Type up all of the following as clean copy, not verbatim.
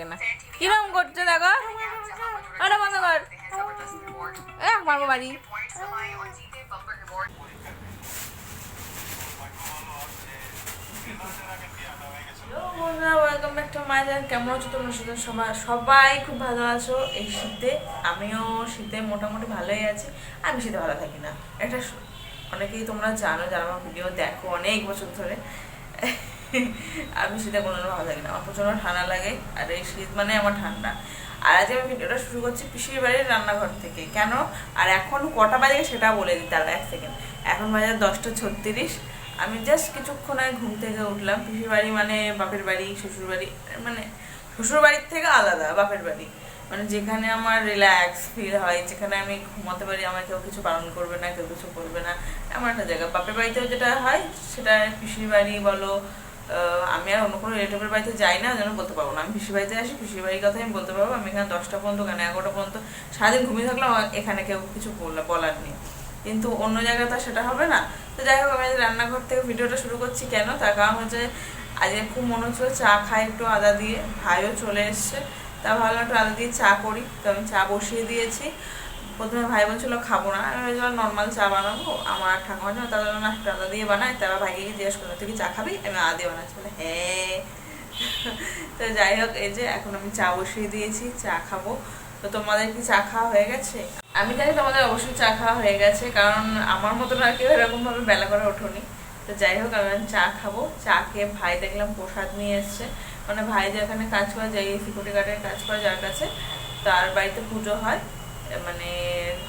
লাগে না। কিরম করছে দেখো, ওটা বন্ধ কর, মারবো বাড়ি। Welcome back to my channel. কেমন আছো তোমরা? সবাই খুব ভালো আছো এই শীতে। আমিও শীতে মোটামুটি ভালোই আছি। আমি শীতে ভালো থাকি না, এটা অনেকেই তোমরা জানো যারা আমার ভিডিও দেখো অনেক বছর ধরে। আমি শীতে কোনো ভালো থাকি না, আমার প্রচণ্ড ঠান্ডা লাগে। আর এই শীত মানে আমার ঠান্ডা। আর আজকে আমি ভিডিওটা শুরু করছি পিসির বাড়ির রান্নাঘর থেকে। কেন আর এখন কটা বাজে সেটা বলে দিই, তাহলে 1 সেকেন্ড। এখন বাজে 10:36। আমি জাস্ট কিছুক্ষণ আগে ঘুম থেকে উঠলাম। পিসির বাড়ি মানে বাপের বাড়ি, শ্বশুর বাড়ি, মানে শ্বশুর বাড়ির থেকে আলাদা বাপের বাড়ি, মানে যেখানে আমার রিল্যাক্স ফিল হয়, যেখানে আমি ঘুমাতে পারি, আমার কেউ কিছু পালন করবে না, কেউ কিছু করবে না, এমন একটা জায়গা। বাপের বাড়িতেও যেটা হয় সেটা পিসির বাড়ি বলো। আমি আর অন্য কোনো রিলেটিভের বাড়িতে যাই না, যেন বলতে পারবো না। আমি পিসির বাড়িতে আসি, পিসির বাড়ির কথাই আমি বলতে পারবো। আমি এখানে 10টা পর্যন্ত, কেন 11টা পর্যন্ত সারাদিন ঘুমিয়ে থাকলাম, এখানে কেউ কিছু বলার নেই। কিন্তু অন্য জায়গায় তো সেটা হবে না। তো যাই হোক, আমি রান্নাঘর থেকে ভিডিওটা শুরু করছি। কেন তার কারণ হচ্ছে আজকে খুব মনে হচ্ছিল চা খাই একটু আদা দিয়ে। ভাইও চলে এসছে, তা ভাবলাম একটু আদা দিয়ে চা করি। তো আমি চা বসিয়ে দিয়েছি। প্রথমে ভাই বলছিল খাবো না, আমি ভেবেছিলাম নর্মাল চা বানাবো। আমার ঠাকুমা জন্য তাদের না একটু আদা দিয়ে বানায়। তারপর ভাইকে জিজ্ঞেস করলো তুই কি চা খাবি, আমি আদা দিয়ে বানাচ্ছি, বলে হ্যাঁ। তো যাই হোক, এই যে এখন আমি চা বসিয়ে দিয়েছি, চা খাবো। তো তোমাদের কি চা খাওয়া হয়ে গেছে? আমি জানি তোমাদের অবশ্যই চা খাওয়া হয়ে গেছে, কারণ আমার মতন আর কেউ এরকমভাবে বেলা করে ওঠোনি। তো যাই হোক, আমি চা খাবো। চা খেয়ে ভাই দেখলাম প্রসাদ নিয়ে এসছে। মানে ভাই যে এখানে কাজ করে, যাই সিকিউরিটি গার্ডের কাজ করে যার কাছে, তার বাড়িতে পুজো হয়। মানে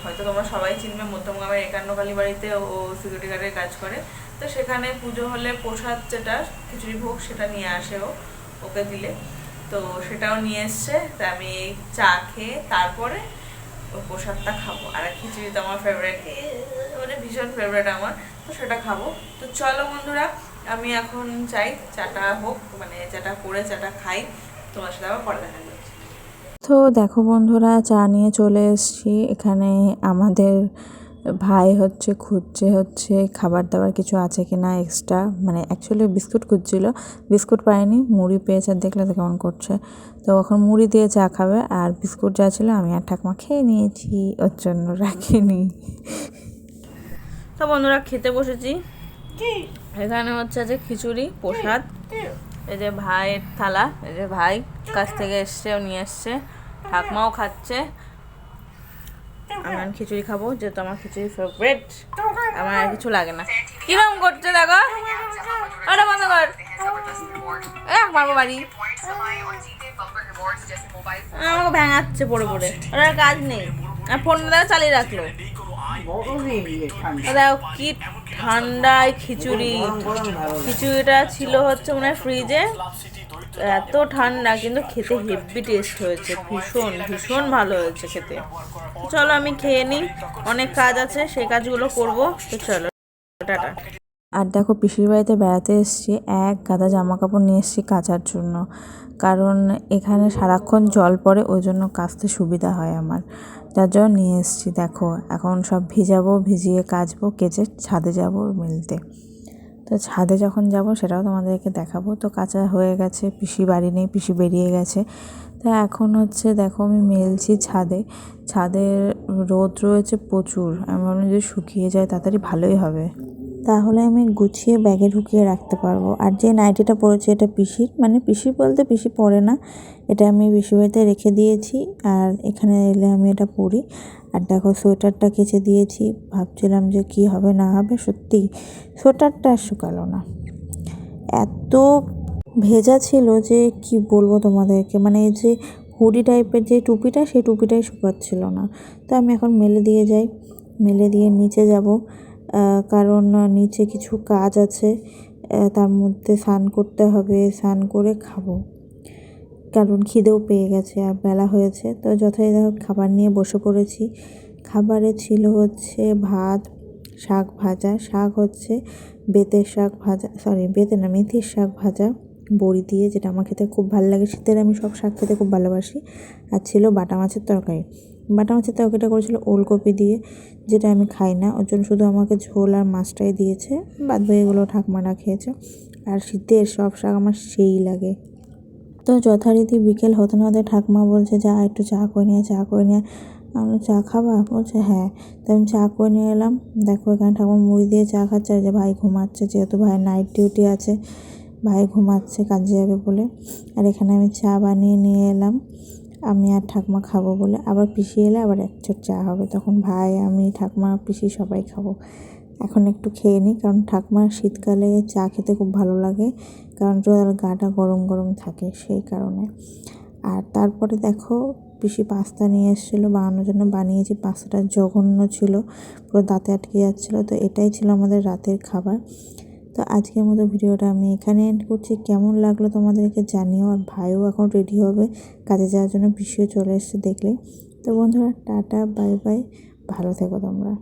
হয়তো তোমরা সবাই চিনবে, মধ্যমগ্রামের 51 কালী বাড়িতে ও সিকিউরিটি গার্ডের কাজ করে। তো সেখানে পুজো হলে প্রসাদ যেটা খিচুড়ি ভোগ, সেটা নিয়ে আসে ওকে দিলে। তো সেটাও নিয়ে এসছে। তা আমি চা খেয়ে তারপরে ওই প্রসাদটা খাবো। আর খিচুড়ি তো আমার ফেভারিট, মানে ভীষণ ফেভারিট আমার, তো সেটা খাবো। তো চলো বন্ধুরা, আমি এখন চাই চাটা হোক, মানে চাটা করে চাটা খাই। তোমার সাথে আবার পরে দেখা যাচ্ছে। তো দেখো বন্ধুরা, চা নিয়ে চলে এসেছি। এখানে আমাদের ভাই খুঁজছে খাবার দাবার কিছু আছে কি না এক্সট্রা, মানে অ্যাকচুয়ালি বিস্কুট খুঁজছিল, বিস্কুট পায়নি, মুড়ি পেয়েছে। দেখলে তো কেমন করছে। তো এখন মুড়ি দিয়ে চা খাবে, আর বিস্কুট যা ছিল আমি আর ঠাকুমা খেয়ে নিয়েছি, ওর জন্য রাখিনি। তো বন্ধুরা, খেতে বসেছি। এখানে হচ্ছে যে খিচুড়ি প্রসাদ, এই যে ভাইয়ের থালা, এই যে ভাই কাছ থেকে এসছে, ও নিয়ে এসছে, ঠাকমাও খাচ্ছে। আমি খিচুড়ি খাবো, যেহেতু আমার খিচুড়ি ফেভারিট, আমার আর কিছু লাগে না। কিরম করছে দেখো, ওটা বন্ধ কর, মারবো বাড়ি। আমাকে ভেঙাচ্ছে পড়ে পড়ে, ওটার কাজ নেই। আর ফোনটা দ্বারা চালিয়ে রাখলো। দেখো কি ঠান্ডায় খিচুড়িটা ছিল হচ্ছে মনে হয় ফ্রিজে, এত ঠান্ডা, কিন্তু খেতে হেভি টেস্ট হয়েছে, ভীষণ ভীষণ ভালো হয়েছে খেতে। চলো আমি খেয়ে নিই, অনেক কাজ আছে, সেই কাজগুলো করবো। তো চলো, টাটা। আর দেখো, পিসির বাড়িতে বেড়াতে এসেছি, এক গাদা জামা কাপড় নিয়ে এসেছি কাচার জন্য, কারণ এখানে সারাক্ষণ জল পড়ে, ওই জন্য কাচতে সুবিধা হয় আমার, যার জন্য নিয়ে এসেছি। দেখো এখন সব ভিজাবো, ভিজিয়ে কাচবো, কেচে ছাদে যাব মেলতে। তো ছাদে যখন যাব সেটাও তোমাদেরকে দেখাবো। তো কাচা হয়ে গেছে, পিসি বাড়ি নেই, পিসি বেরিয়ে গেছে। তা এখন হচ্ছে দেখো আমি মেলছি ছাদে। ছাদে রোদ রয়েছে প্রচুর, আমি ভাবলাম যদি শুকিয়ে যায় তাড়াতাড়ি ভালোই হবে, তাহলে আমি গুছিয়ে ব্যাগে ঢুকিয়ে রাখতে পারবো। আর যে নাইটিটা পরেছি এটা পিসির, মানে পিসি বলতে পিসি পরে না, এটা আমি পিসির বাড়িতে রেখে দিয়েছি, আর এখানে এলে আমি এটা পরি। আর দেখো সোয়েটারটা কেচে দিয়েছি, ভাবছিলাম যে কি হবে না হবে, সত্যি সোয়েটারটা আর শুকালো না, এত ভেজা ছিল যে কি বলবো তোমাদেরকে। মানে এই যে হুডি টাইপের যে টুপিটা, সেই টুপিটাই শুকাচ্ছিল না। তো আমি এখন মেলে দিয়ে যাই, মেলে দিয়ে নিচে যাব, কারণ নিচে কিছু কাজ আছে, তার মধ্যে স্নান করতে হবে, স্নান করে খাবো, কারণ খিদেও পেয়ে গেছে আর বেলা হয়েছে। তো যথাযথ খাবার নিয়ে বসে পড়েছি। খাবারে ছিল হচ্ছে ভাত, শাক ভাজা, শাক হচ্ছে বেতের শাক ভাজা, বেতে না, মেথির শাক ভাজা বড়ি দিয়ে, যেটা আমার খেতে খুব ভালো লাগে, শীতের আমি সব শাক খেতে খুব ভালোবাসি। আর ছিল বাটা মাছের তরকারি। বাটা মাছের তরকারিটা করেছিল ওলকপি দিয়ে, যেটা আমি খাই না, ওর জন্য শুধু আমাকে ঝোল আর মাছটাই দিয়েছে, বাদ বাকিগুলো ঠাকুমারা খেয়েছে। আর শীতের সব শাক আমার সেই লাগে। তো যথারীতি বিকেল হতে না হতে ঠাকুমা বলছে যা একটু চা করে নিয়ে চা করে নিয়ে। আমি চা খাবা বলছে হ্যাঁ। তো আমি চা করে নিয়ে এলাম। দেখো এখানে ঠাকুমা মুড়ি দিয়ে চা খাচ্ছে, আর যে ভাই ঘুমাচ্ছে, যেহেতু ভাইয়ের নাইট ডিউটি আছে, ভাই ঘুমাচ্ছে কাজে যাবে বলে। আর এখানে আমি চা বানিয়ে নিয়ে এলাম, আমি আর ঠাকুমা খাবো বলে। আবার পিসি এলে আবার এক চোট চা হবে, তখন ভাই আমি ঠাকুমা পিসি সবাই খাবো। এখন একটু খেয়ে নিই, কারণ ঠাকুমার শীতকালে চা খেতে খুব ভালো লাগে, কারণ তার গাটা গরম গরম থাকে সেই কারণে। আর তারপরে দেখো পিসি পাস্তা নিয়ে এসেছিলো বানানোর জন্য, বানিয়েছি। পাস্তাটা জঘন্য ছিল, পুরো দাঁতে আটকে যাচ্ছিলো। তো এটাই ছিল আমাদের রাতের খাবার। তো আজকের মতো ভিডিওটা আমি এখানে এন্ড করছি। কেমন লাগলো তোমাদেরকে জানিও। আর ভাইও এখন রেডি হবে কাজে যাওয়ার জন্য, পিসিও চলে এসেছে দেখলে। তো বন্ধুরা টাটা বাই বাই, ভালো থেকো তোমরা।